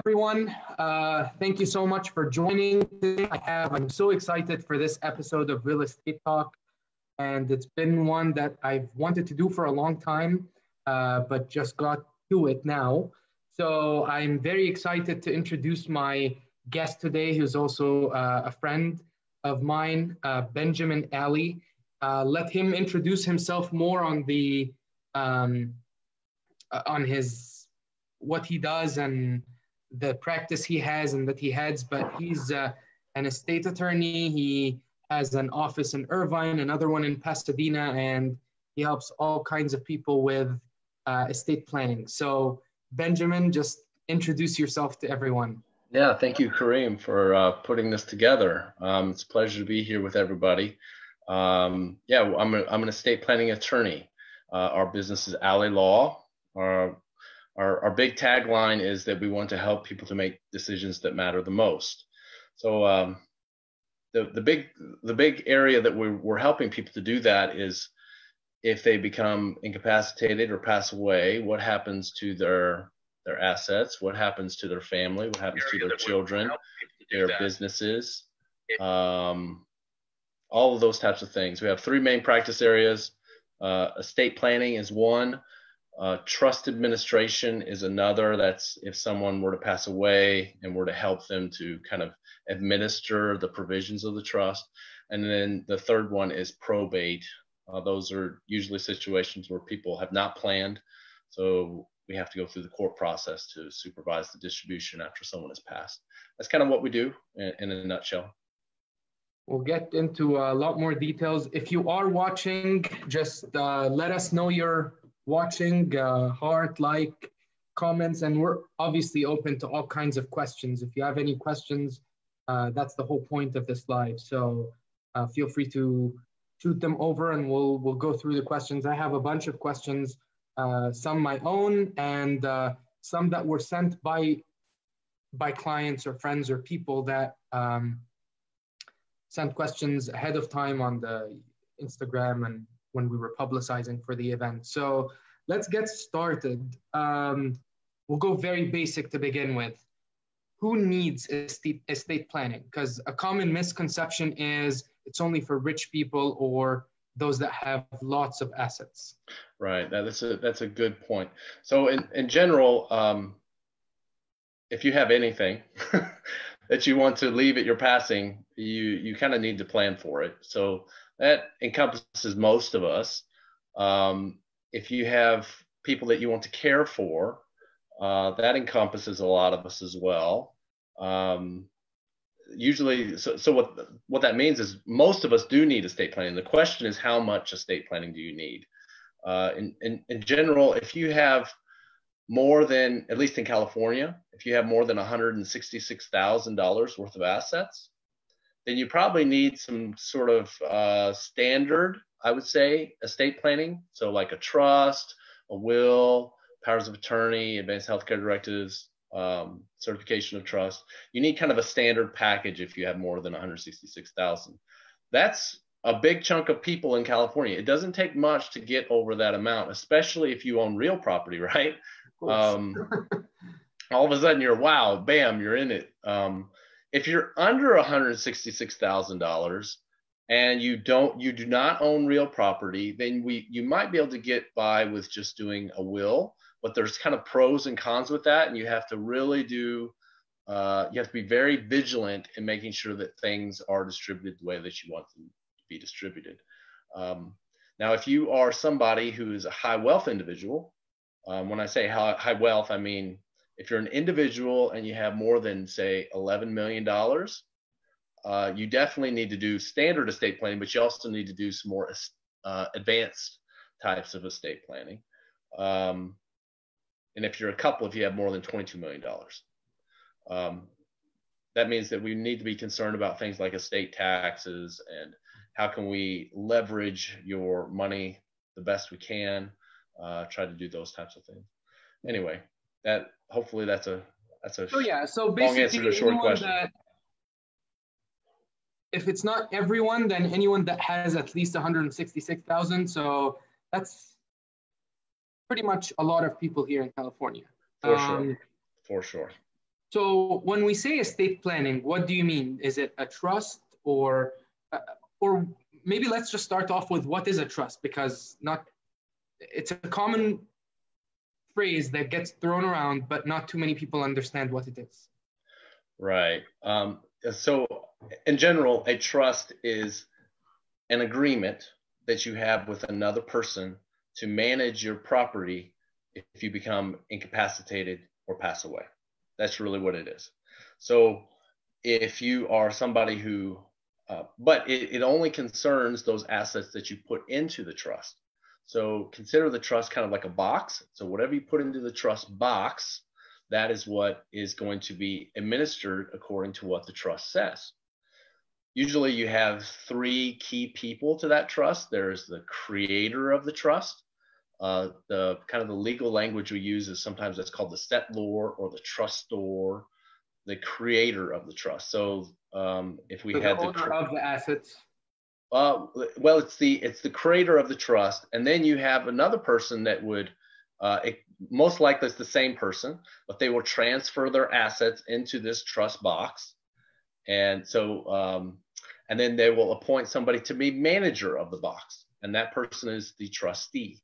Everyone. Thank you so much for joining today. I'm so excited for this episode of Real Estate Talk, and it's been one that I've wanted to do for a long time, but just got to it now. So I'm very excited to introduce my guest today, who's also a friend of mine, Benjamin Ali. Let him introduce himself more um, on his what he does and the practice he has and that he heads. But he's an estate attorney. He has an office in Irvine, another one in Pasadena, and he helps all kinds of people with estate planning. So, Benjamin, just introduce yourself to everyone. Yeah, thank you, Kareem, for putting this together. It's a pleasure to be here with everybody. I'm an estate planning attorney. Our business is Ali Law. Our big tagline is that we want to help people to make decisions that matter the most. So the big area that we're helping people to do that is if they become incapacitated or pass away, what happens to their assets, what happens to their family, what happens to their children, their businesses, all of those types of things. We have three main practice areas. Estate planning is one. Trust administration is another. That's if someone were to pass away and were to help them to kind of administer the provisions of the trust. And then the third one is probate. Those are usually situations where people have not planned. So we have to go through the court process to supervise the distribution after someone has passed. That's kind of what we do in a nutshell. We'll get into a lot more details. If you are watching, just let us know you're watching, heart, like, comments, and we're obviously open to all kinds of questions. If you have any questions, that's the whole point of this live. So feel free to shoot them over and we'll go through the questions. I have a bunch of questions, some my own and some that were sent by clients or friends or people that sent questions ahead of time on the Instagram and when we were publicizing for the event. So let's get started. We'll go very basic to begin with. Who needs estate planning? Because a common misconception is it's only for rich people or those that have lots of assets. Right. That's a good point. So in general, if you have anything that you want to leave at your passing, you kind of need to plan for it. So that encompasses most of us. If you have people that you want to care for, that encompasses a lot of us as well. Usually, so what that means is most of us do need estate planning. The question is, how much estate planning do you need? In general, if you have more than, at least in California, if you have more than $166,000 worth of assets, then you probably need some sort of standard, I would say, estate planning. So like a trust, a will, powers of attorney, advanced healthcare directives, certification of trust. You need kind of a standard package if you have more than 166,000. That's a big chunk of people in California. It doesn't take much to get over that amount, especially if you own real property, right? All of a sudden wow, bam, you're in it. If you're under $166,000 and you do not own real property, then you might be able to get by with just doing a will, but there's kind of pros and cons with that, and you have to really you have to be very vigilant in making sure that things are distributed the way that you want them to be distributed. Now, if you are somebody who is a high wealth individual, when I say high wealth, I mean if you're an individual and you have more than, say, $11 million, you definitely need to do standard estate planning, but you also need to do some more advanced types of estate planning. And if you're a couple, if you have more than $22 million, that means that we need to be concerned about things like estate taxes and how can we leverage your money the best we can, try to do those types of things. Anyway, hopefully that's a so long answer to a short question. If it's not everyone, then anyone that has at least 166,000. So that's pretty much a lot of people here in California. For sure. So when we say estate planning, what do you mean? Is it a trust uh, or maybe let's just start off with what is a trust, because not it's a common phrase that gets thrown around, but not too many people understand what it is. Right. So in general, a trust is an agreement that you have with another person to manage your property if you become incapacitated or pass away. That's really what it is. So if you are somebody who, but it only concerns those assets that you put into the trust. So consider the trust kind of like a box. So whatever you put into the trust box, that is what is going to be administered according to what the trust says. Usually you have three key people to that trust. There's the creator of the trust. The kind of the legal language we use is sometimes that's called the settlor or the trustor, the creator of the trust. So if we So had the owner of the assets. well, it's the creator of the trust, and then you have another person that would, most likely it's the same person, but they will transfer their assets into this trust box, and so and then they will appoint somebody to be manager of the box, and that person is the trustee.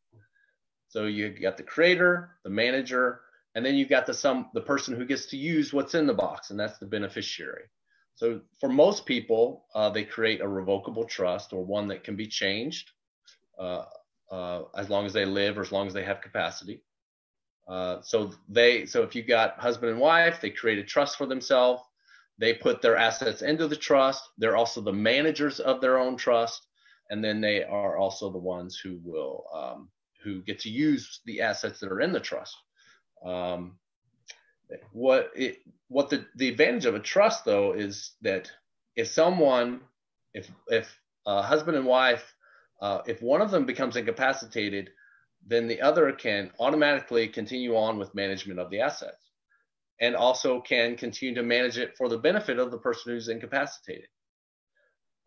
So you got the creator, the manager, and then you got the person who gets to use what's in the box, and that's the beneficiary. So for most people, they create a revocable trust, or one that can be changed as long as they live or as long as they have capacity. So if you got husband and wife, they create a trust for themselves. They put their assets into the trust. They're also the managers of their own trust, and then they are also the ones who will who get to use the assets that are in the trust. What the advantage of a trust, though, is that if husband and wife, if one of them becomes incapacitated, then the other can automatically continue on with management of the assets, and also can continue to manage it for the benefit of the person who's incapacitated.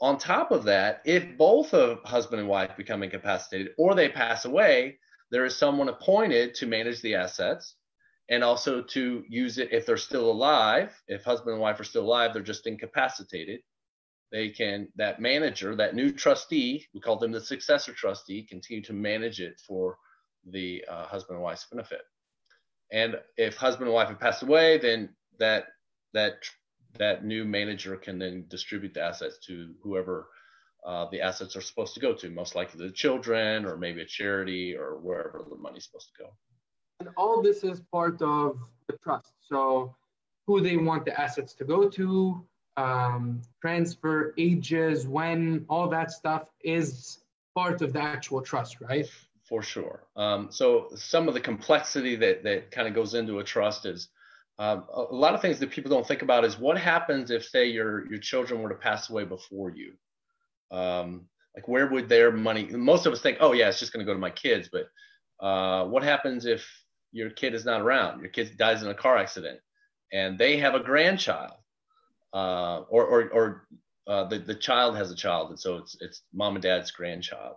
On top of that, if both of husband and wife become incapacitated or they pass away, there is someone appointed to manage the assets and also to use it if they're still alive. If husband and wife are still alive, they're just incapacitated. That manager, that new trustee, we call them the successor trustee, continue to manage it for the husband and wife's benefit. And if husband and wife have passed away, then that new manager can then distribute the assets to whoever the assets are supposed to go to, most likely the children or maybe a charity or wherever the money's supposed to go. And all this is part of the trust. So who they want the assets to go to, transfer, ages, when, all that stuff is part of the actual trust, right? For sure. So some of the complexity that kind of goes into a trust is a lot of things that people don't think about is what happens if, say, your children were to pass away before you. Like, where would their money? Most of us think, oh yeah, it's just going to go to my kids. But what happens if your kid is not around? Your kid dies in a car accident, and they have a grandchild, or the child has a child, and so it's mom and dad's grandchild.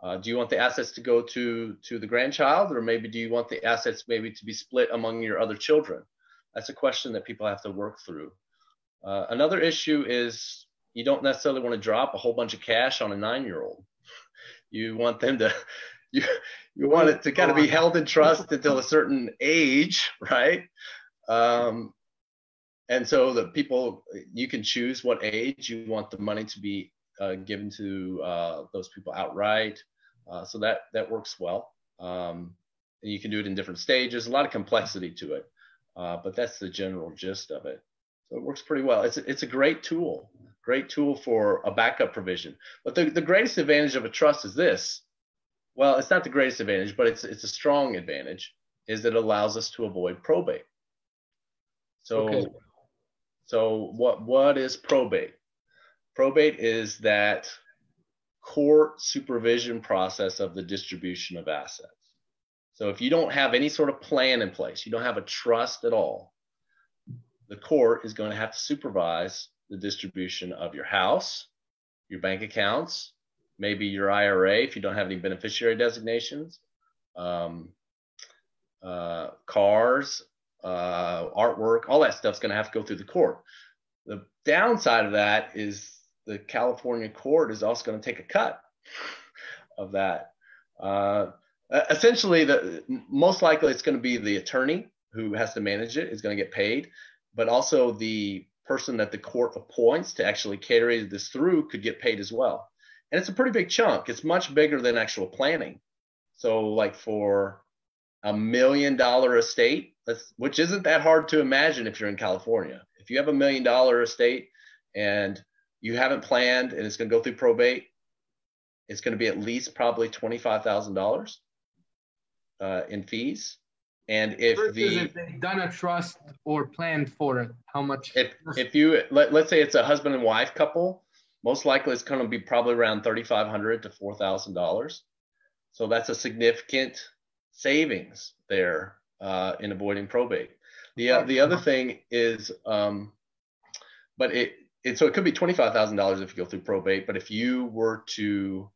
Do you want the assets to go to the grandchild, or maybe do you want the assets maybe to be split among your other children? That's a question that people have to work through. Another issue is you don't necessarily want to drop a whole bunch of cash on a 9-year-old. You want them to, you want it to kind of be held in trust until a certain age, right? And so the people, you can choose what age you want the money to be given to those people outright. So that works well. And you can do it in different stages, a lot of complexity to it. But that's the general gist of it. So it works pretty well. It's a great tool for a backup provision. But the greatest advantage of a trust is this. Well, it's not the greatest advantage, but it's a strong advantage, is that it allows us to avoid probate. So, okay. So what is probate? Probate is that court supervision process of the distribution of assets. So if you don't have any sort of plan in place, you don't have a trust at all, the court is going to have to supervise the distribution of your house, your bank accounts, maybe your IRA if you don't have any beneficiary designations, cars, artwork, all that stuff's going to have to go through the court. The downside of that is the California court is also going to take a cut of that. Essentially, most likely it's going to be the attorney who has to manage it is going to get paid, but also the person that the court appoints to actually carry this through could get paid as well. And it's a pretty big chunk. It's much bigger than actual planning. So like for $1 million estate, which isn't that hard to imagine if you're in California. If you have $1 million estate and you haven't planned and it's going to go through probate, it's going to be at least probably $25,000 in fees. And if they've done a trust or planned for it, how much? If you let's say it's a husband and wife couple, most likely it's going to be probably around $3,500 to $4,000. So that's a significant savings there in avoiding probate. The other thing is, so it could be $25,000 if you go through probate. But if you were to,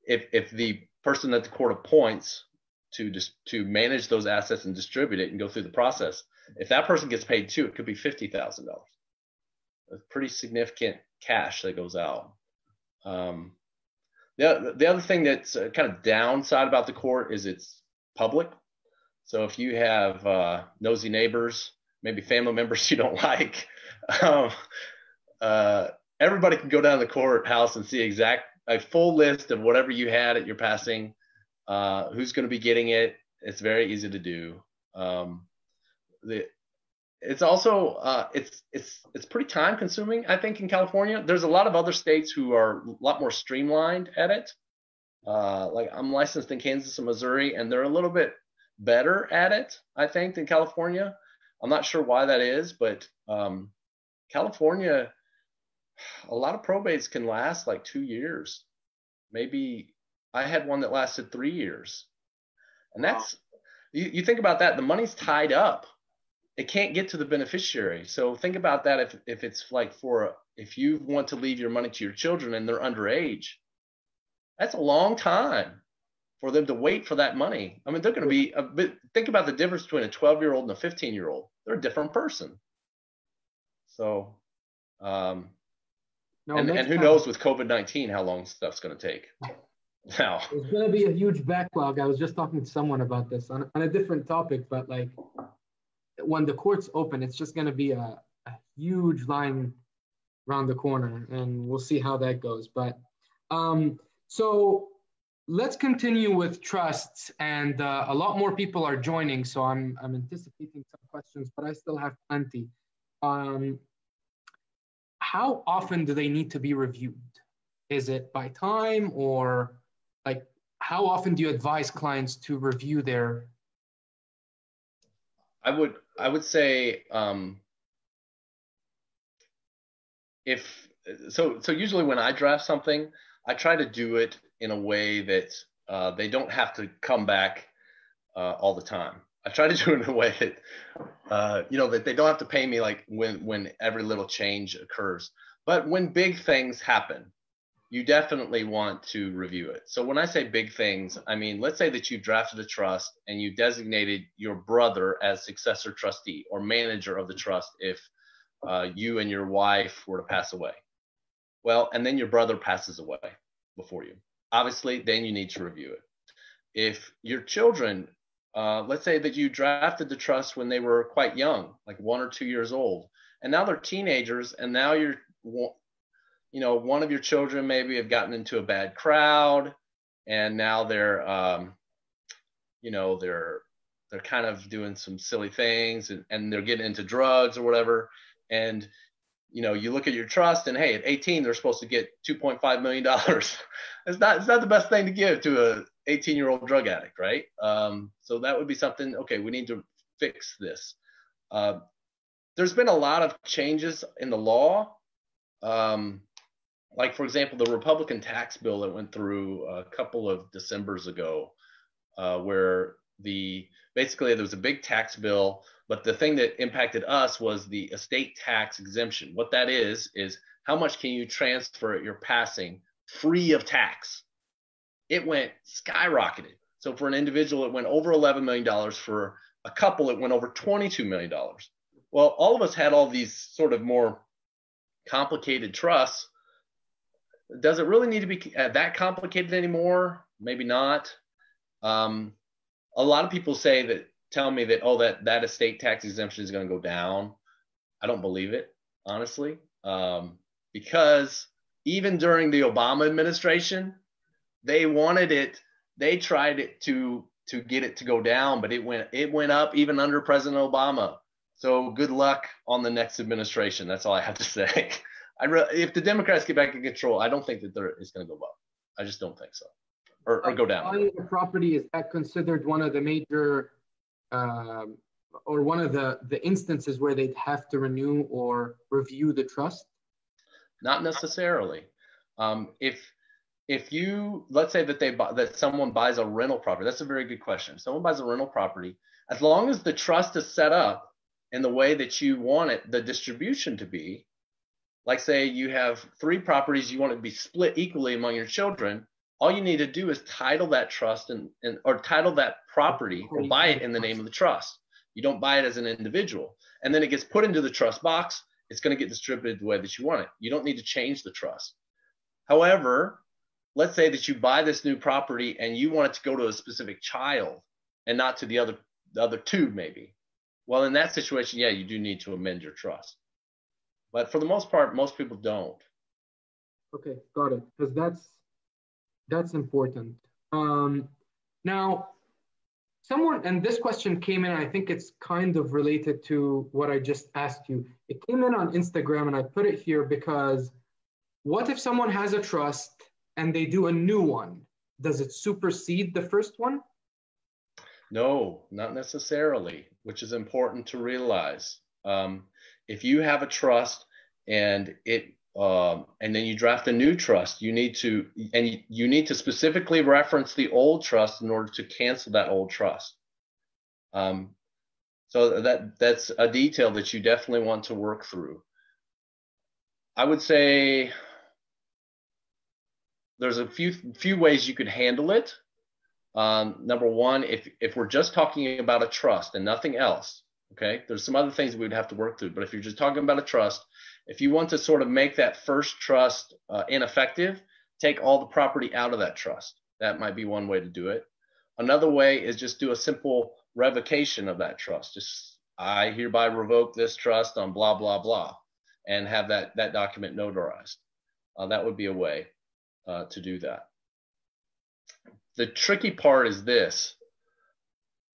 if the person that the court appoints to manage those assets and distribute it and go through the process, if that person gets paid too, it could be $50,000. That's pretty significant cash that goes out. The other thing that's kind of downside about the court is it's public. So if you have nosy neighbors, maybe family members you don't like, everybody can go down to the courthouse and see a full list of whatever you had at your passing, who's going to be getting it. It's very easy to do. It's also it's pretty time consuming. I think in California, there's a lot of other states who are a lot more streamlined at it. Like I'm licensed in Kansas and Missouri, and they're a little bit better at it, I think, than California. I'm not sure why that is, but California, a lot of probates can last like 2 years. Maybe I had one that lasted 3 years. And that's, you think about that, the money's tied up. It can't get to the beneficiary. So think about that if it's like if you want to leave your money to your children and they're underage, that's a long time for them to wait for that money. I mean, they're going to be think about the difference between a 12-year-old and a 15-year-old. They're a different person. So, and who knows with COVID-19 how long stuff's going to take. Now, it's going to be a huge backlog. I was just talking to someone about this on a different topic, but like when the courts open, it's just going to be a huge line around the corner, and we'll see how that goes. But so let's continue with trusts, and a lot more people are joining, so I'm anticipating some questions, but I still have plenty. How often do they need to be reviewed? Is it by time, or like how often do you advise clients to review their? I would say so usually when I draft something, I try to do it in a way that they don't have to come back all the time. I try to do it in a way that that they don't have to pay me like when every little change occurs. But when big things happen, you definitely want to review it. So when I say big things, I mean, let's say that you drafted a trust and you designated your brother as successor trustee or manager of the trust if you and your wife were to pass away. Well, and then your brother passes away before you. Obviously, then you need to review it. If your children, let's say that you drafted the trust when they were quite young, like 1 or 2 years old, and now they're teenagers, and now one of your children maybe have gotten into a bad crowd, and now they're kind of doing some silly things, and they're getting into drugs or whatever, and you look at your trust, and hey, at 18 they're supposed to get $2.5 million. It's not the best thing to give to a 18-year-old drug addict, right? So that would be something. Okay, we need to fix this. There's been a lot of changes in the law. Like, for example, the Republican tax bill that went through a couple of Decembers ago, where basically there was a big tax bill, but the thing that impacted us was the estate tax exemption. What that is how much can you transfer at your passing free of tax? It went skyrocketed. So for an individual, it went over $11 million for a couple, it went over $22 million. Well, all of us had all these sort of more complicated trusts. Does it really need to be that complicated anymore? Maybe not. A lot of people tell me that, oh, that estate tax exemption is going to go down. I don't believe it, honestly, because even during the Obama administration, they tried it to get it to go down, but it went up even under President Obama. So good luck on the next administration. That's all I have to say. If the Democrats get back in control, I don't think that it's going to go up. I just don't think so, or go down. Buying a property, is that considered one of the major, or one of the instances where they'd have to renew or review the trust? Not necessarily. If you, let's say that someone buys a rental property, that's a very good question. Someone buys a rental property, as long as the trust is set up in the way that you want it, the distribution to be, like say you have 3 properties, you want it to be split equally among your children, all you need to do is title that trust or title that property or buy it in the name of the trust. You don't buy it as an individual. And then it gets put into the trust box. It's going to get distributed the way that you want it. You don't need to change the trust. However, let's say that you buy this new property and you want it to go to a specific child and not to the other 2 maybe. Well, in that situation, yeah, you do need to amend your trust. But for the most part, most people don't. Okay, got it. Because that's important. Now, and this question came in, I think it's kind of related to what I just asked you. It came in on Instagram, and I put it here because what if someone has a trust and they do a new one? Does it supersede the first one? No, not necessarily, which is important to realize. If you have a trust and then you draft a new trust, you need to specifically reference the old trust in order to cancel that old trust. So that's a detail that you definitely want to work through. I would say there's a few ways you could handle it. Number one, if we're just talking about a trust and nothing else, okay, there's some other things we'd have to work through. But if you're just talking about a trust, if you want to sort of make that first trust ineffective, take all the property out of that trust. That might be one way to do it. Another way is just do a simple revocation of that trust. Just, I hereby revoke this trust on blah, blah, blah, and have that document notarized. That would be a way to do that. The tricky part is this.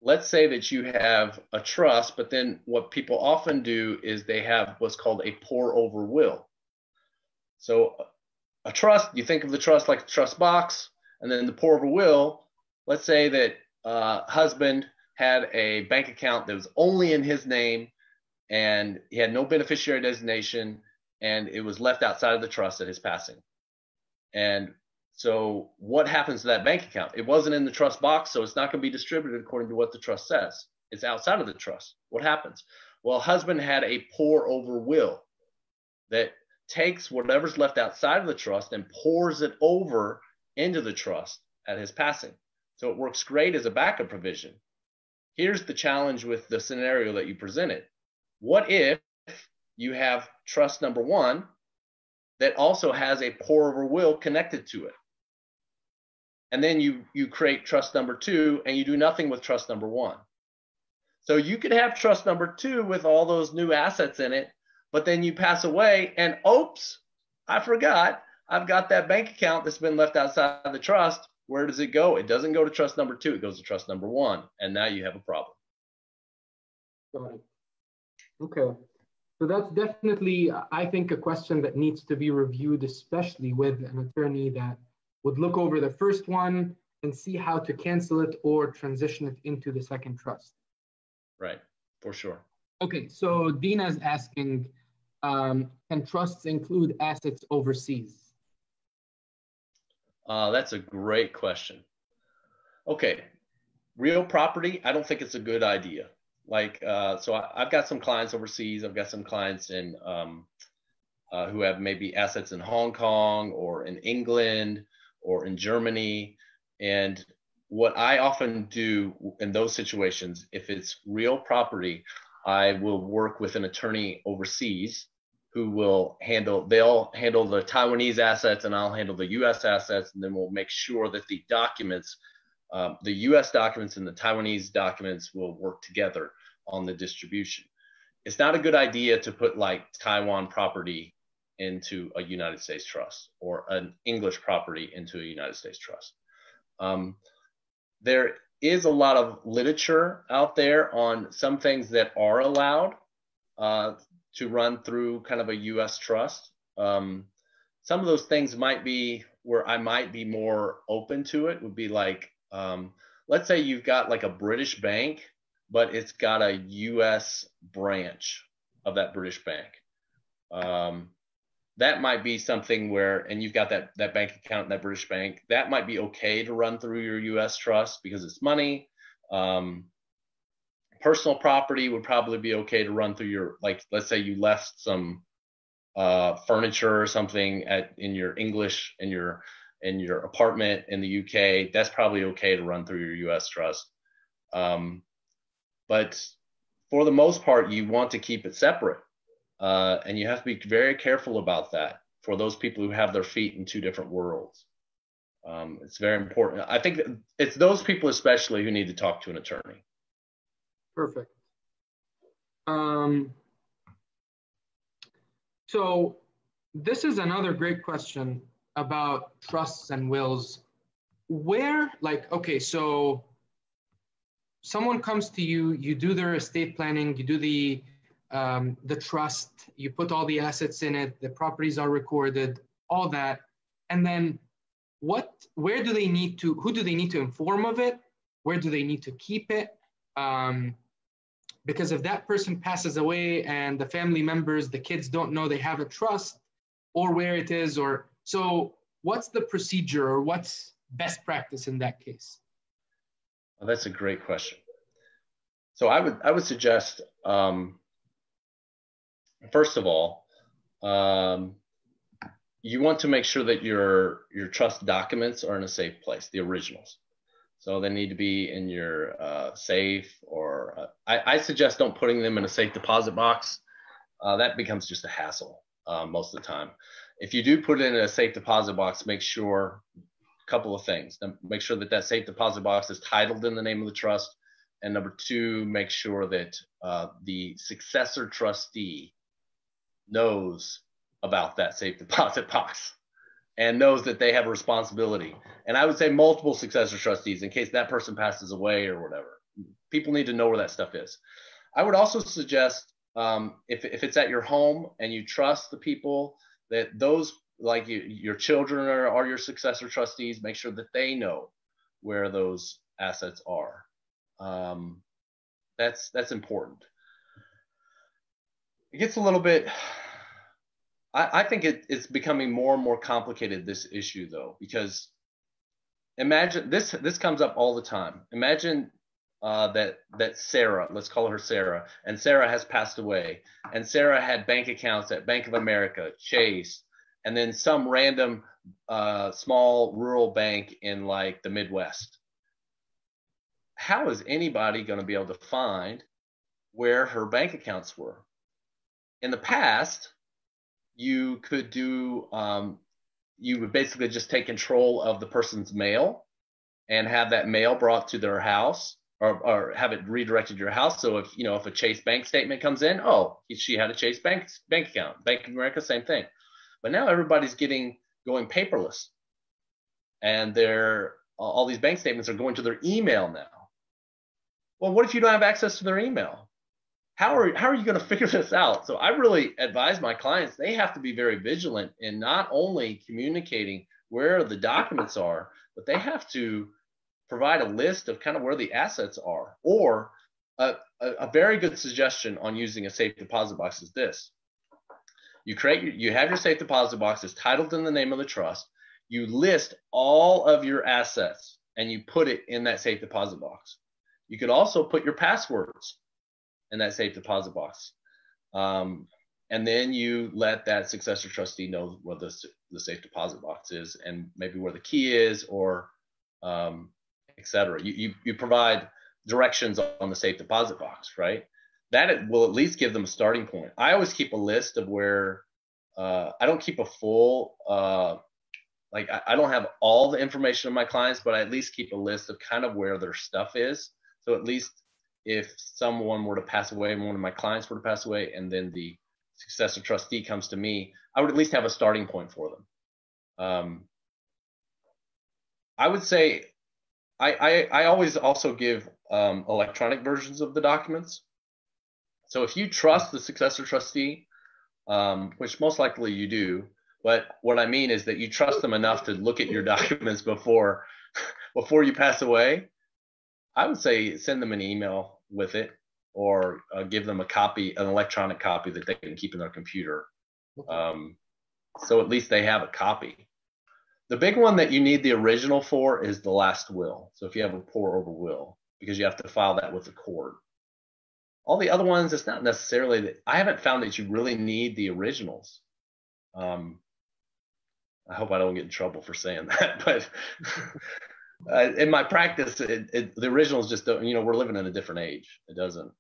Let's say that you have a trust, but then what people often do is they have what's called a pour over will. So a trust, you think of the trust like a trust box, and then the pour over will, let's say that husband had a bank account that was only in his name and he had no beneficiary designation, and it was left outside of the trust at his passing. And so what happens to that bank account? It wasn't in the trust box, so it's not going to be distributed according to what the trust says. It's outside of the trust. What happens? Well, husband had a pour over will that takes whatever's left outside of the trust and pours it over into the trust at his passing. So it works great as a backup provision. Here's the challenge with the scenario that you presented. What if you have trust number one that also has a pour over will connected to it? And then you create trust number two and you do nothing with trust number one. So you could have trust number two with all those new assets in it, but then you pass away and oops, I forgot, I've got that bank account that's been left outside of the trust. Where does it go? It doesn't go to trust number two, it goes to trust number one. And now you have a problem. Got it. Okay. So that's definitely, I think, a question that needs to be reviewed, especially with an attorney that would look over the first one and see how to cancel it or transition it into the second trust. Right, for sure. Okay, so Dina's asking, can trusts include assets overseas? That's a great question. Okay, real property, I don't think it's a good idea. Like, so I've got some clients overseas. I've got some clients in who have maybe assets in Hong Kong or in England or in Germany. And what I often do in those situations, if it's real property, I will work with an attorney overseas who will they'll handle the Taiwanese assets and I'll handle the US assets. And then we'll make sure that the documents, the US documents and the Taiwanese documents will work together on the distribution. It's not a good idea to put like Taiwan property into a United States trust or an English property into a United States trust. There is a lot of literature out there on some things that are allowed to run through kind of a U.S. trust. Some of those things might be where I might be more open to it would be like, let's say you've got like a British bank, but it's got a U.S. branch of that British bank. That might be something where, and you've got that bank account in that British bank, that might be okay to run through your U.S. trust because it's money. Personal property would probably be okay to run through your, like, let's say you left some furniture or something in your apartment in the UK. That's probably okay to run through your U.S. trust. But for the most part, you want to keep it separate. And you have to be very careful about that for those people who have their feet in two different worlds. It's very important. I think it's those people especially who need to talk to an attorney. Perfect. So this is another great question about trusts and wills. Where, like, okay, so someone comes to you, you do their estate planning, you do the trust, you put all the assets in it, the properties are recorded, all that, and then where do they need to, who do they need to inform of it? Where do they need to keep it? Because if that person passes away and the family members, the kids don't know they have a trust or where it is, or so what's the procedure or what's best practice in that case? Well, that's a great question. So I would suggest, first of all, you want to make sure that your trust documents are in a safe place, the originals. So they need to be in your safe, or I suggest don't putting them in a safe deposit box. That becomes just a hassle most of the time. If you do put it in a safe deposit box, make sure a couple of things. Make sure that safe deposit box is titled in the name of the trust. And number two, make sure that the successor trustee knows about that safe deposit box and knows that they have a responsibility. And I would say multiple successor trustees in case that person passes away or whatever. People need to know where that stuff is. I would also suggest if it's at your home and you trust the people, that those, like your children are your successor trustees, make sure that they know where those assets are. That's important. It gets a little bit, I think it's becoming more and more complicated, this issue though, because imagine this comes up all the time. Imagine that Sarah, let's call her Sarah, and Sarah has passed away, and Sarah had bank accounts at Bank of America, Chase, and then some random small rural bank in like the Midwest. How is anybody going to be able to find where her bank accounts were? In the past, you could do, you would basically just take control of the person's mail and have that mail brought to their house, or have it redirected to your house. So if a Chase bank statement comes in, oh, she had a Chase bank account. Bank of America, same thing. But now everybody's going paperless, and all these bank statements are going to their email now. Well, what if you don't have access to their email? How are you going to figure this out? So I really advise my clients, they have to be very vigilant in not only communicating where the documents are, but they have to provide a list of kind of where the assets are. Or a very good suggestion on using a safe deposit box is this. You have your safe deposit box. It's titled in the name of the trust. You list all of your assets and you put it in that safe deposit box. You could also put your passwords in that safe deposit box. And then you let that successor trustee know where the safe deposit box is and maybe where the key is, or et etc. You provide directions on the safe deposit box, right? That will at least give them a starting point. I always keep a list of where I don't keep a full like I don't have all the information of my clients, but I at least keep a list of kind of where their stuff is. So at least if someone were to pass away and one of my clients were to pass away and then the successor trustee comes to me, I would at least have a starting point for them. I would say I always also give electronic versions of the documents. So if you trust the successor trustee, which most likely you do, but what I mean is that you trust them enough to look at your documents before you pass away, I would say send them an email with it, or give them a copy, an electronic copy that they can keep in their computer. So at least they have a copy. The big one that you need the original for is the last will. So if you have a pour over will, because you have to file that with the court. All the other ones, it's not necessarily that. I haven't found that you really need the originals. I hope I don't get in trouble for saying that, but in my practice, the originals just don't. You know, we're living in a different age. It doesn't.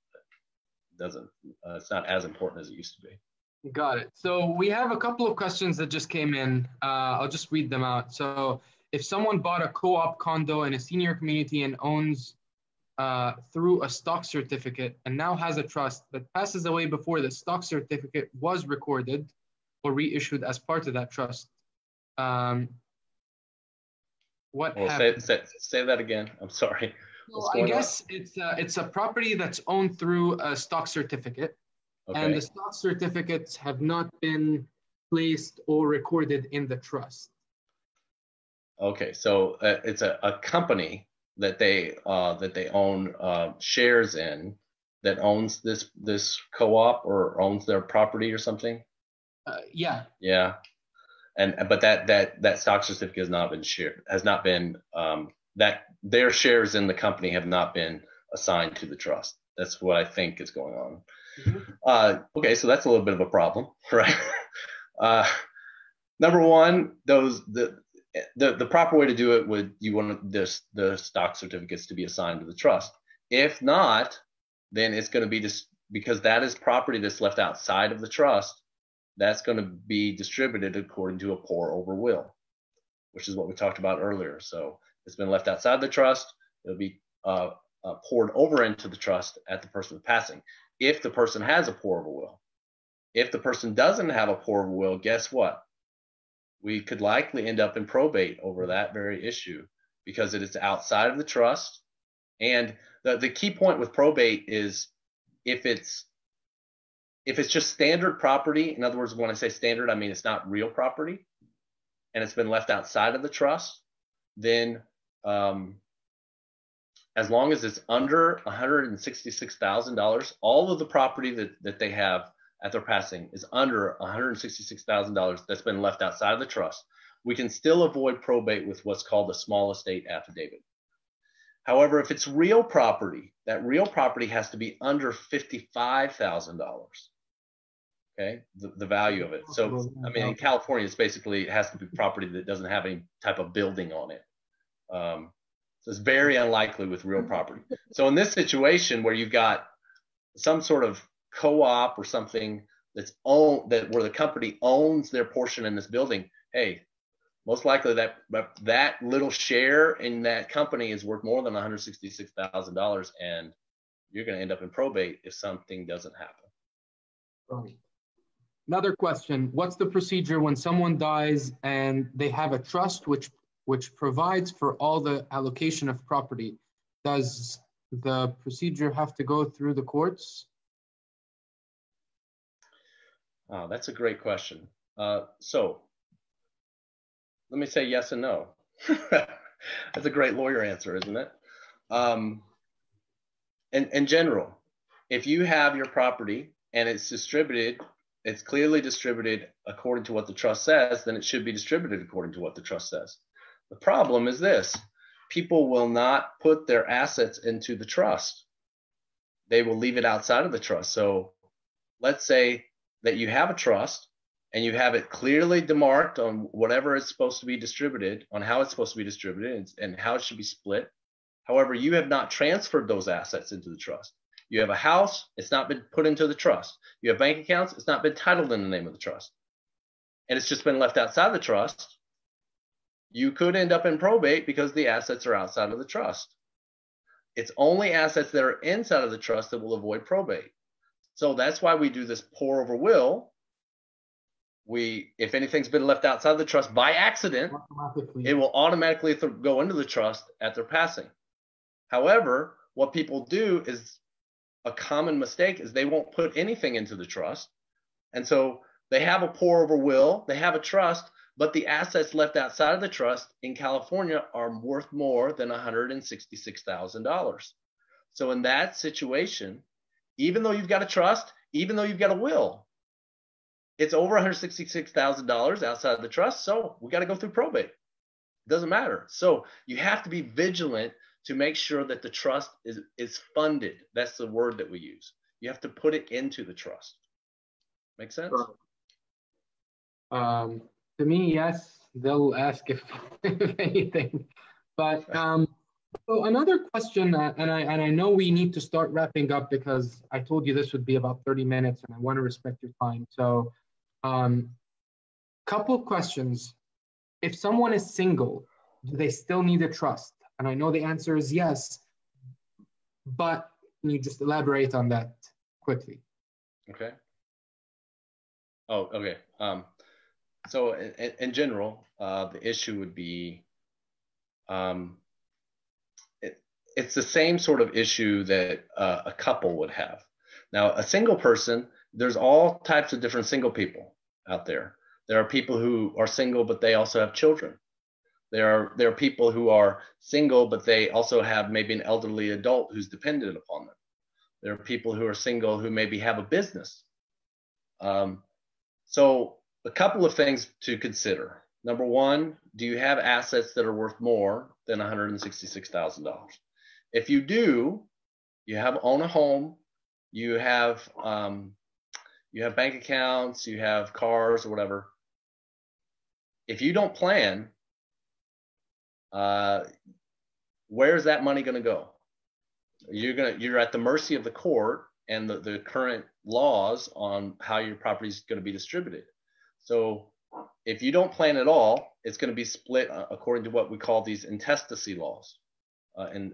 It's not as important as it used to be. Got it. So we have a couple of questions that just came in. I'll just read them out. So if someone bought a co-op condo in a senior community and owns through a stock certificate and now has a trust that passes away before the stock certificate was recorded or reissued as part of that trust, what happens? Say that again. I'm sorry. So I guess it's a property that's owned through a stock certificate. Okay. And the stock certificates have not been placed or recorded in the trust. Okay, so it's a company that they own shares in, that owns this co-op or owns their property or something. Yeah. Yeah, but that stock certificate has not been shared. Has not been that their shares in the company have not been assigned to the trust. That's what I think is going on. Mm-hmm. Okay, so that's a little bit of a problem, right? Number one, the proper way to do it would, you want the stock certificates to be assigned to the trust. If not, then it's going to be just because that is property that's left outside of the trust. That's going to be distributed according to a pour over will, which is what we talked about earlier. So it's been left outside the trust. It'll be poured over into the trust at the person's passing, if the person has a pour over will. If the person doesn't have a pour over will, guess what? We could likely end up in probate over that very issue because it is outside of the trust. And the key point with probate is if it's just standard property, in other words, when I say standard, I mean it's not real property, and it's been left outside of the trust, then as long as it's under $166,000, all of the property that they have at their passing is under $166,000 that's been left outside of the trust, we can still avoid probate with what's called a small estate affidavit. However, if it's real property, that real property has to be under $55,000. Okay, the value of it. So, I mean, in California, it has to be property that doesn't have any type of building on it. So it's very unlikely with real property. So in this situation where you've got some sort of co-op or something that's owned, where the company owns their portion in this building, hey, most likely that little share in that company is worth more than $166,000, and you're going to end up in probate if something doesn't happen. Right. Another question: what's the procedure when someone dies and they have a trust which provides for all the allocation of property? Does the procedure have to go through the courts? Oh, that's a great question. So let me say yes and no. That's a great lawyer answer, isn't it? In general, if you have your property and it's distributed, it's clearly distributed according to what the trust says, then it should be distributed according to what the trust says. The problem is this: people will not put their assets into the trust. They will leave it outside of the trust. So let's say that you have a trust and you have it clearly demarked on whatever it's supposed to be distributed, on how it's supposed to be distributed and how it should be split. However, you have not transferred those assets into the trust. You have a house, it's not been put into the trust. You have bank accounts, it's not been titled in the name of the trust. And it's just been left outside the trust. You could end up in probate because the assets are outside of the trust. It's only assets that are inside of the trust that will avoid probate. So that's why we do this pour over will. If anything's been left outside the trust by accident, it will automatically go into the trust at their passing. However, what people do is a common mistake is they won't put anything into the trust. And so they have a pour over will, they have a trust, but the assets left outside of the trust in California are worth more than $166,000. So in that situation, even though you've got a trust, even though you've got a will, it's over $166,000 outside of the trust. So we got to go through probate. It doesn't matter. So you have to be vigilant to make sure that the trust is funded. That's the word that we use. You have to put it into the trust. Make sense? To me, yes, they'll ask if anything. But so another question, and I know we need to start wrapping up because I told you this would be about 30 minutes, and I want to respect your time. So, couple questions. If someone is single, do they still need a trust? And I know the answer is yes, but can you just elaborate on that quickly? Okay. Oh, okay. So in general, the issue would be, it's the same sort of issue that a couple would have. Now, a single person, there's all types of different single people out there. There are people who are single, but they also have children. There are people who are single, but they also have maybe an elderly adult who's dependent upon them. There are people who are single who maybe have a business. So a couple of things to consider. Number one, do you have assets that are worth more than $166,000? If you do, you own a home, you have bank accounts, you have cars or whatever. If you don't plan, where's that money going to go? You're at the mercy of the court and the current laws on how your property is going to be distributed. So if you don't plan at all, it's going to be split according to what we call these intestacy laws. And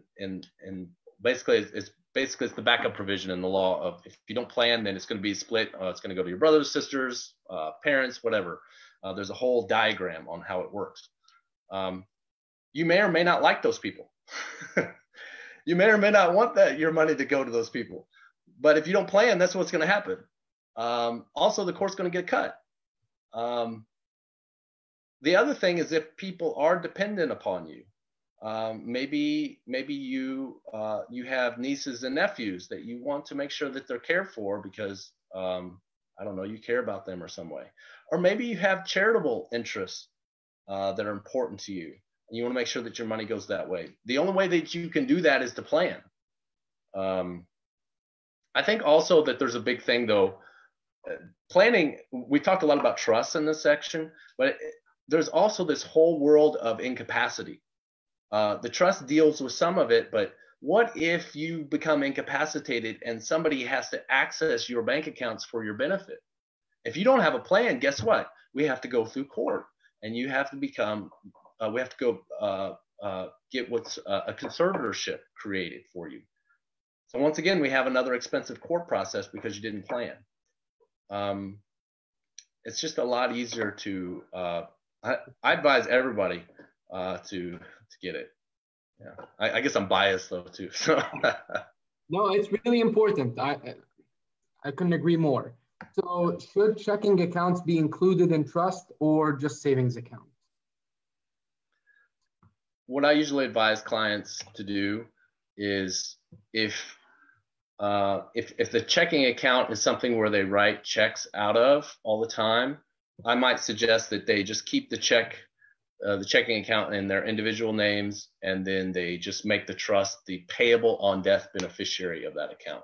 basically it's the backup provision in the law of if you don't plan, then it's going to be split. It's going to go to your brothers, sisters, parents, whatever. There's a whole diagram on how it works. You may or may not like those people. You may or may not want your money to go to those people. But if you don't plan, that's what's going to happen. Also, the court's going to get cut. The other thing is if people are dependent upon you, maybe you have nieces and nephews that you want to make sure that they're cared for because I don't know, you care about them or some way, or maybe you have charitable interests that are important to you, and you want to make sure that your money goes that way. The only way that you can do that is to plan. I think also that there's a big thing though. Planning, we talked a lot about trust in this section, but there's also this whole world of incapacity. The trust deals with some of it, but what if you become incapacitated and somebody has to access your bank accounts for your benefit? If you don't have a plan, guess what? We have to go through court, and you have to we have to go get what's a conservatorship created for you. So once again, we have another expensive court process because you didn't plan. It's just a lot easier to, I advise everybody to get it. Yeah, I guess I'm biased though too. So. No, it's really important. I couldn't agree more. So should checking accounts be included in trust or just savings accounts? What I usually advise clients to do is if the checking account is something where they write checks out of all the time, I might suggest that they just keep the checking account in their individual names, and then they just make the trust the payable on death beneficiary of that account.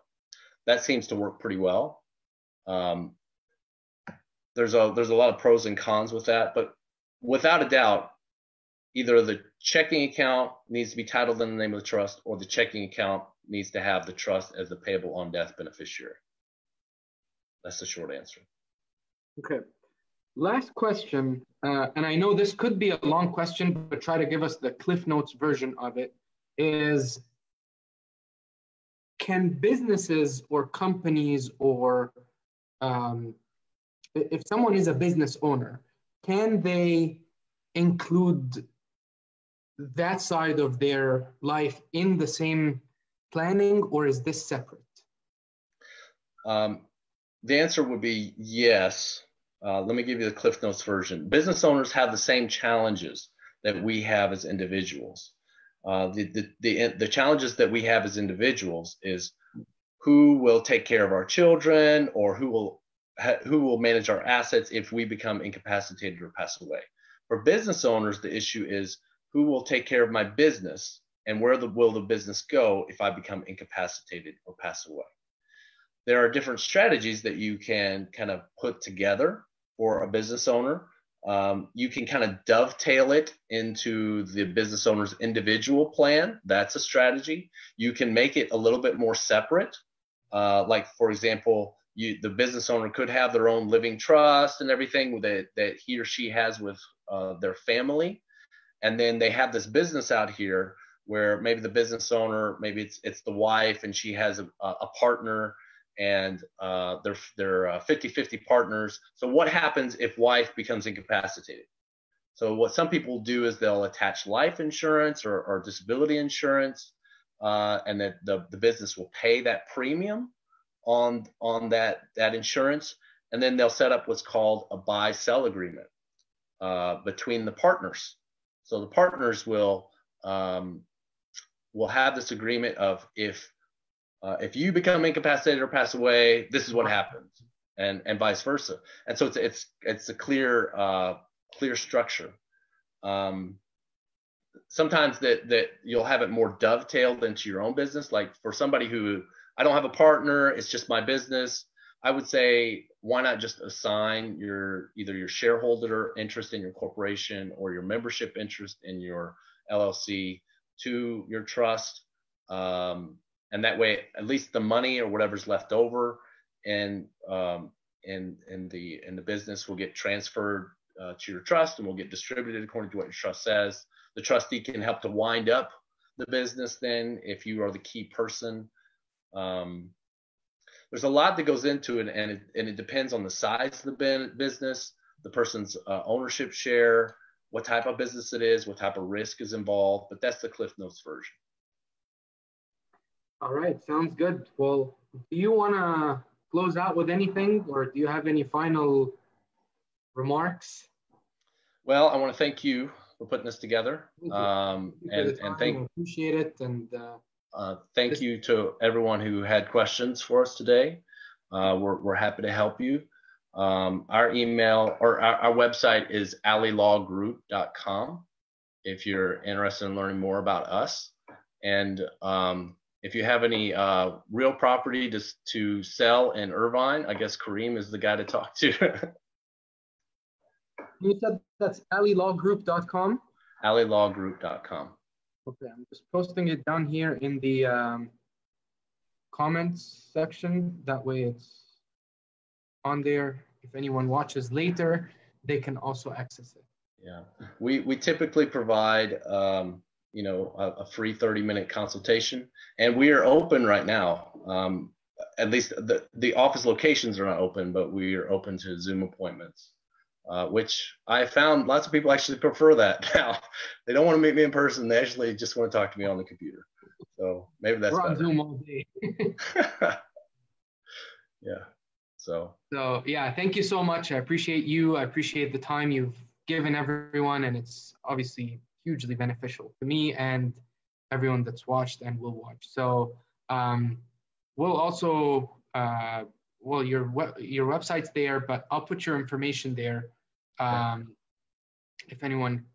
That seems to work pretty well. There's a lot of pros and cons with that, but without a doubt, either the checking account needs to be titled in the name of the trust, or the checking account needs to have the trust as the payable on death beneficiary. That's the short answer. Okay. Last question, and I know this could be a long question, but try to give us the Cliff Notes version of it, is can businesses or companies or if someone is a business owner, can they include that side of their life in the same planning, or is this separate? The answer would be yes. Let me give you the Cliff Notes version. Business owners have the same challenges that we have as individuals. The challenges that we have as individuals is who will take care of our children, or who will manage our assets if we become incapacitated or pass away. For business owners, the issue is who will take care of my business, and where will the business go if I become incapacitated or pass away. There are different strategies that you can kind of put together for a business owner. You can kind of dovetail it into the business owner's individual plan. That's a strategy. You can make it a little bit more separate. Like, for example, the business owner could have their own living trust and everything that he or she has with their family. And then they have this business out here where maybe the business owner, maybe it's the wife, and she has a partner, and they're 50-50 partners. So what happens if wife becomes incapacitated? So what some people do is they'll attach life insurance or disability insurance, and that the business will pay that premium on that insurance, and then they'll set up what's called a buy-sell agreement between the partners. So the partners will have this agreement of if you become incapacitated or pass away, this is what happens, and vice versa. And so it's a clear structure. Sometimes that you'll have it more dovetailed into your own business. Like for somebody who, I don't have a partner, it's just my business, I would say, why not just assign either your shareholder interest in your corporation or your membership interest in your LLC to your trust, and that way, at least the money or whatever's left over and the business will get transferred to your trust and will get distributed according to what your trust says. The trustee can help to wind up the business then if you are the key person. There's a lot that goes into it, and it depends on the size of the business, the person's ownership share, what type of business it is, what type of risk is involved. But that's the Cliff Notes version. All right, sounds good. Well, do you want to close out with anything, or do you have any final remarks? Well, I want to thank you for putting this together. And I appreciate it. And thank you to everyone who had questions for us today. We're happy to help you. Our email or our website is allylawgroup.com if you're interested in learning more about us. And if you have any real property to sell in Irvine, I guess Kareem is the guy to talk to. You said that's allylawgroup.com? allylawgroup.com. Okay, I'm just posting it down here in the comments section. That way it's on there. If anyone watches later, they can also access it. Yeah, we typically provide a free 30-minute consultation, and we are open right now. At least the office locations are not open, but we are open to Zoom appointments, which I found lots of people actually prefer that now. They don't want to meet me in person. They actually just want to talk to me on the computer. So maybe that's better. We're on Zoom all day. Yeah. So yeah, thank you so much. I appreciate you. I appreciate the time you've given everyone, and it's obviously hugely beneficial to me and everyone that's watched and will watch. So we'll also, your website's there, but I'll put your information there. If anyone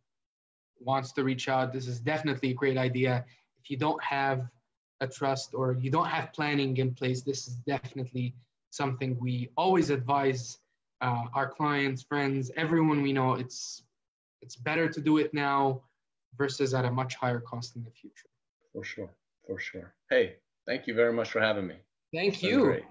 wants to reach out, this is definitely a great idea. If you don't have a trust or you don't have planning in place, this is definitely something we always advise our clients, friends, everyone we know. It's better to do it now versus at a much higher cost in the future. For sure. For sure. Hey, thank you very much for having me. Thank you.